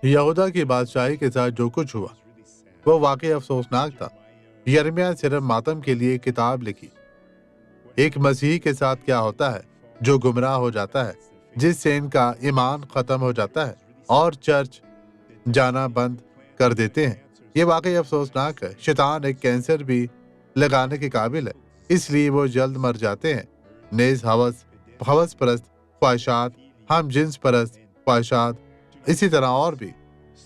یہودا کی بادشاہی کے ساتھ جو کچھ ہوا وہ واقعی افسوسناک تھا۔ یرمیہ صرف ماتم کے لیے کتاب لکھی۔ ایک مسیحی کے ساتھ کیا ہوتا ہے جو گمراہ ہو جاتا ہے، جس سے ان کا ایمان ختم ہو جاتا ہے اور چرچ جانا بند کر دیتے ہیں۔ یہ واقعی افسوسناک ہے۔ شیطان ایک کینسر بھی لگانے کے قابل ہے، اس لیے وہ جلد مر جاتے ہیں۔ نیز ہوس پرست خواہشات، ہم جنس پرست خواہشات، اسی طرح اور بھی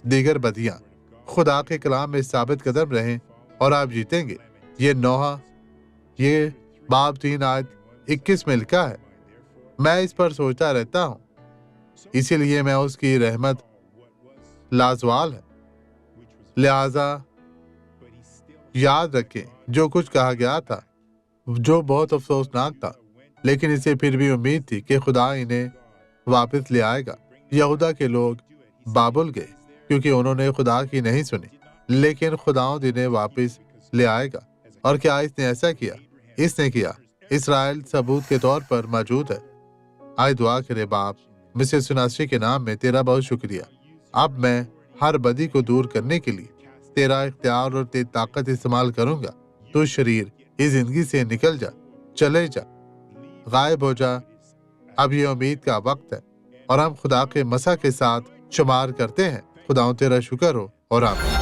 دیگر بدیاں۔ خدا کے کلام میں ثابت قدم رہیں اور آپ جیتیں گے۔ یہ باب 3 آیت 21 میں لکھا ہے۔ میں اس پر سوچتا رہتا ہوں، اسی لیے میں اس کی رحمت لازوال ہے۔ لہذا یاد رکھیں جو کچھ کہا گیا تھا جو بہت افسوسناک تھا، لیکن اسے پھر بھی امید تھی کہ خدا انہیں واپس لے آئے گا۔ یہودا کے لوگ بابل گئے کیونکہ انہوں نے خدا کی نہیں سنی، لیکن خداوند انہیں واپس لے آئے گا۔ اور کیا اس نے ایسا کیا؟ اس نے کیا۔ اسرائیل ثبوت کے طور پر موجود ہے۔ آئے دعا کرے۔ باپ، مسز سناسری کے نام میں تیرا بہت شکریہ۔ اب میں ہر بدی کو دور کرنے کے لیے تیرا اختیار اور تیری طاقت استعمال کروں گا۔ تو شریر اس زندگی سے نکل جا، چلے جا، غائب ہو جا۔ اب یہ امید کا وقت ہے اور ہم خدا کے مسا کے ساتھ شمار کرتے ہیں۔ خدا تیرا شکر ہو اور آمین۔